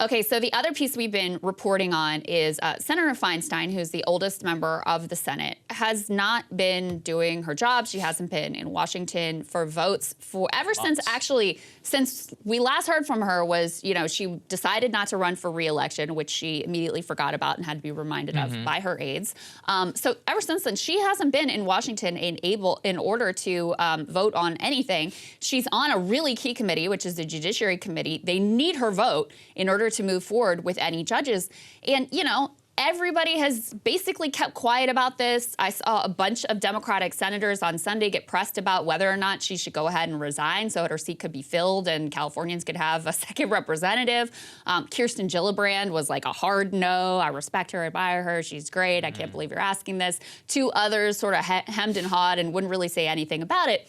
Okay, so the other piece we've been reporting on is Senator Feinstein, who's the oldest member of the Senate, has not been doing her job. She hasn't been in Washington for votes for ever since we last heard from her was, she decided not to run for re-election, which she immediately forgot about and had to be reminded of by her aides. So ever since then, she hasn't been in Washington in order to vote on anything. She's on a really key committee, which is the Judiciary Committee. They need her vote in order to move forward with any judges. And, everybody has basically kept quiet about this. I saw a bunch of Democratic senators on Sunday get pressed about whether or not she should go ahead and resign so that her seat could be filled and Californians could have a second representative. Kirsten Gillibrand was like a hard no. I respect her, admire her. She's great. I can't believe you're asking this. Two others sort of hemmed and hawed and wouldn't really say anything about it.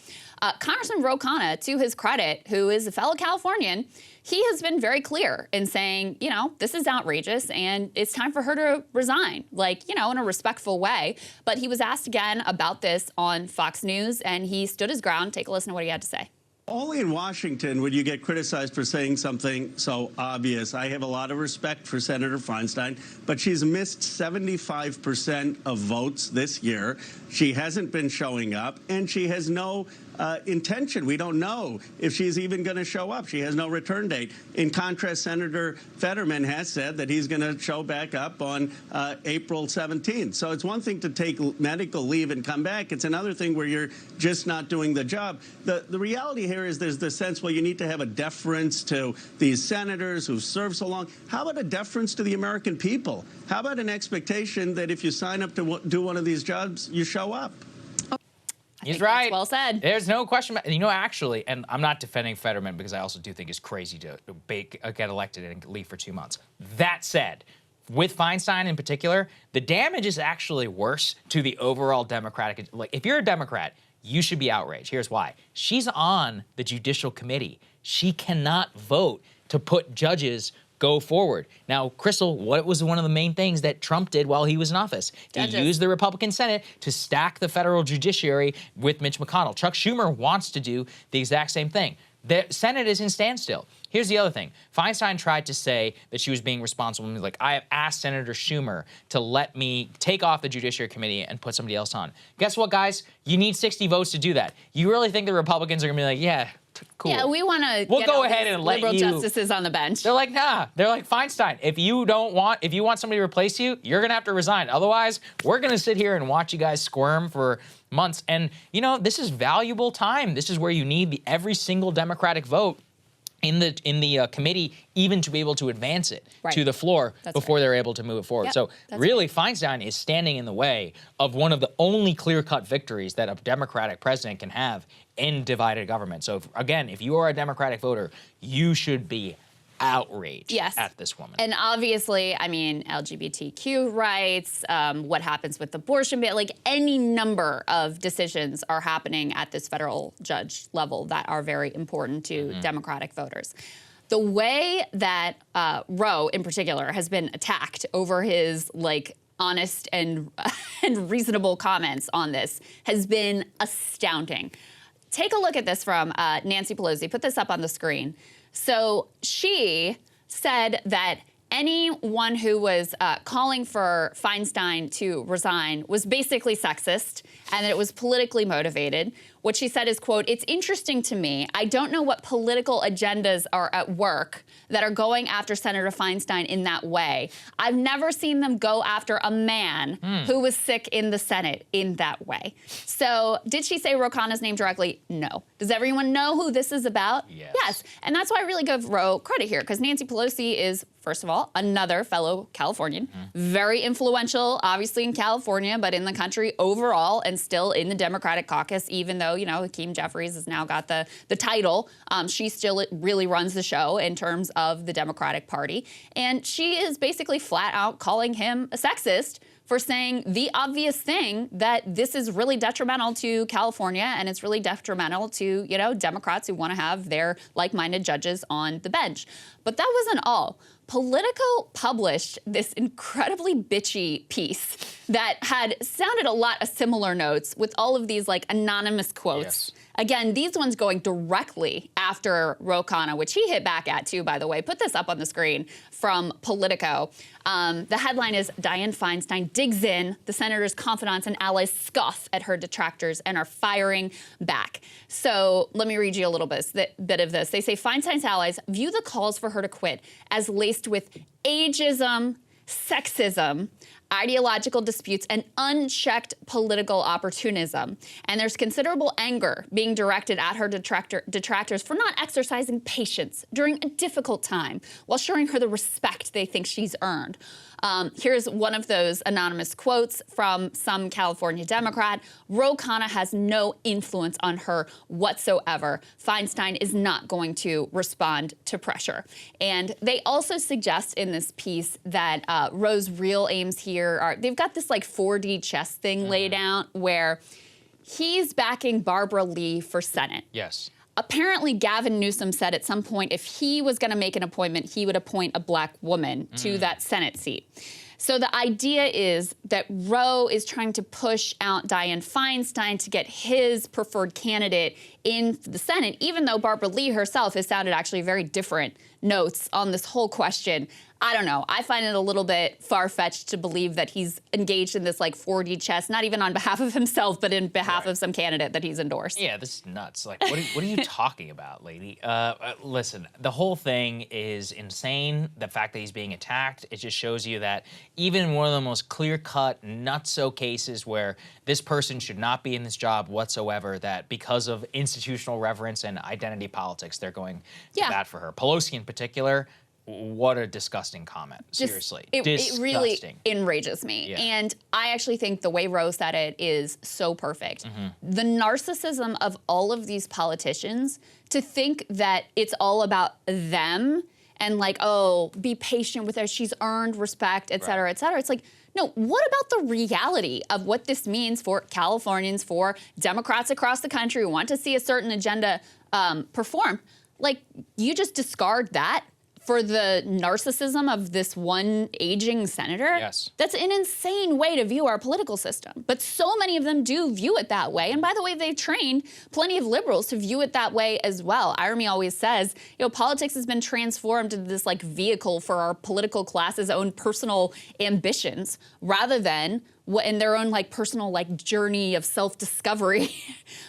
Congressman Ro Khanna, to his credit, who is a fellow Californian, he has been very clear in saying, this is outrageous and it's time for her to resign, in a respectful way. But he was asked again about this on Fox News and he stood his ground. Take a listen to what he had to say. Only in Washington would you get criticized for saying something so obvious. I have a lot of respect for Senator Feinstein, but she's missed 75% of votes this year. She hasn't been showing up, and she has no intention. We don't know if she's even going to show up. She has no return date. In contrast, Senator Fetterman has said that he's going to show back up on April 17th. So it's one thing to take medical leave and come back. It's another thing where you're just not doing the job. The reality here is there's the sense, well, you need to have a deference to these senators who've served so long. How about a deference to the American people? How about an expectation that if you sign up to do one of these jobs, you show up? He's right. Well said. There's no question. Actually, and I'm not defending Fetterman because I also do think it's crazy to get elected and leave for 2 months. That said, with Feinstein in particular, the damage is actually worse to the overall Democratic. If you're a Democrat, you should be outraged. Here's why. She's on the Judicial Committee. She cannot vote to put judges go forward. Now, Krystal, what was one of the main things that Trump did while he was in office? He used the Republican Senate to stack the federal judiciary with Mitch McConnell. Chuck Schumer wants to do the exact same thing. The Senate is in standstill. Here's the other thing. Feinstein tried to say that she was being responsible. Like, I have asked Senator Schumer to let me take off the Judiciary Committee and put somebody else on. Guess what, guys? You need 60 votes to do that. You really think the Republicans are going to be like, yeah, cool. Yeah, we want to we'll go ahead and let liberal justices on the bench. They're like, nah. They're like, Feinstein, if you want somebody to replace you, you're going to have to resign. Otherwise, we're going to sit here and watch you guys squirm for months. And, this is valuable time. This is where you need every single Democratic vote in the committee even to be able to advance it to the floor before they're able to move it forward. So really, Feinstein is standing in the way of one of the only clear-cut victories that a Democratic president can have in divided government. So again, if you are a Democratic voter, you should be outraged at this woman. And obviously, LGBTQ rights, what happens with abortion, any number of decisions are happening at this federal judge level that are very important to Democratic voters. The way that Roe, in particular, has been attacked over his, honest and reasonable comments on this has been astounding. Take a look at this from Nancy Pelosi. Put this up on the screen. So she said that anyone who was calling for Feinstein to resign was basically sexist and that it was politically motivated. What she said is, quote, "It's interesting to me. I don't know what political agendas are at work that are going after Senator Feinstein in that way. I've never seen them go after a man who was sick in the Senate in that way." So did she say Ro Khanna's name directly? No. Does everyone know who this is about? Yes. And that's why I really give Ro credit here, because Nancy Pelosi is, first of all, another fellow Californian, very influential, obviously in California, but in the country overall and still in the Democratic caucus, even though, Hakeem Jeffries has now got the title. She still really runs the show in terms of the Democratic Party. And she is basically flat out calling him a sexist for saying the obvious thing, that this is really detrimental to California and it's really detrimental to, Democrats who want to have their like-minded judges on the bench. But that wasn't all. Politico published this incredibly bitchy piece that had sounded a lot of similar notes with all of these like anonymous quotes. Yes. Again, these ones going directly after Ro Khanna, which he hit back at too, by the way. Put this up on the screen from Politico. The headline is, Dianne Feinstein digs in, the senator's confidants and allies scoff at her detractors and are firing back. So let me read you a little bit of this. They say Feinstein's allies view the calls for her to quit as laced with ageism, sexism, ideological disputes, and unchecked political opportunism. And there's considerable anger being directed at her detractors for not exercising patience during a difficult time while showing her the respect they think she's earned. Here's one of those anonymous quotes from some California Democrat. Ro Khanna has no influence on her whatsoever. Feinstein is not going to respond to pressure. And they also suggest in this piece that Ro's real aims here are, they've got this like 4D chess thing laid out where he's backing Barbara Lee for Senate. Yes. Apparently, Gavin Newsom said at some point if he was going to make an appointment, he would appoint a black woman to that Senate seat. So the idea is that Ro is trying to push out Dianne Feinstein to get his preferred candidate in the Senate, even though Barbara Lee herself has sounded actually very different notes on this whole question. I don't know. I find it a little bit far-fetched to believe that he's engaged in this like 4D chess, not even on behalf of himself, but in behalf of some candidate that he's endorsed. Yeah, this is nuts. Like, what are you talking about, lady? Listen, the whole thing is insane. The fact that he's being attacked, it just shows you that even in one of the most clear-cut, nutso cases where this person should not be in this job whatsoever, that because of institutional reverence and identity politics, they're going to bat for her. Pelosi in particular, what a disgusting comment. Seriously. It really enrages me. Yeah. And I actually think the way Rose said it is so perfect. The narcissism of all of these politicians to think that it's all about them and like, oh, be patient with her, she's earned respect, et cetera, et cetera. It's like, no, what about the reality of what this means for Californians, for Democrats across the country who want to see a certain agenda perform? Like, you just discard that for the narcissism of this one aging senator? Yes. That's an insane way to view our political system. But so many of them do view it that way. And by the way, they've trained plenty of liberals to view it that way as well. Irony always says, you know, politics has been transformed into this like vehicle for our political class's own personal ambitions rather than in their own like personal like journey of self-discovery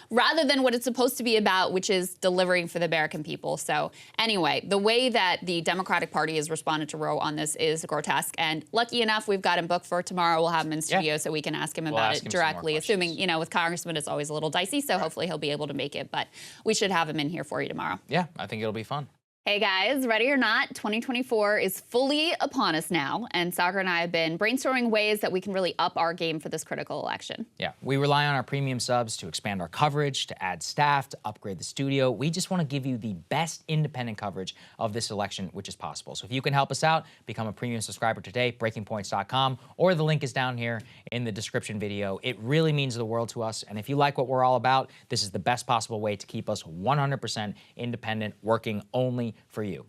rather than what it's supposed to be about, which is delivering for the American people. So anyway, the way that the Democratic Party has responded to Ro on this is grotesque. And lucky enough, we've got him booked for tomorrow. We'll have him in studio so we can ask him about it directly, assuming, you know, with Congressman, it's always a little dicey. So hopefully he'll be able to make it. But we should have him in here for you tomorrow. Yeah, I think it'll be fun. Hey guys, ready or not, 2024 is fully upon us now, and Saagar and I have been brainstorming ways that we can really up our game for this critical election. Yeah, we rely on our premium subs to expand our coverage, to add staff, to upgrade the studio. We just want to give you the best independent coverage of this election, which is possible. So if you can help us out, become a premium subscriber today, breakingpoints.com, or the link is down here in the description video. It really means the world to us, and if you like what we're all about, this is the best possible way to keep us 100% independent, working only for you.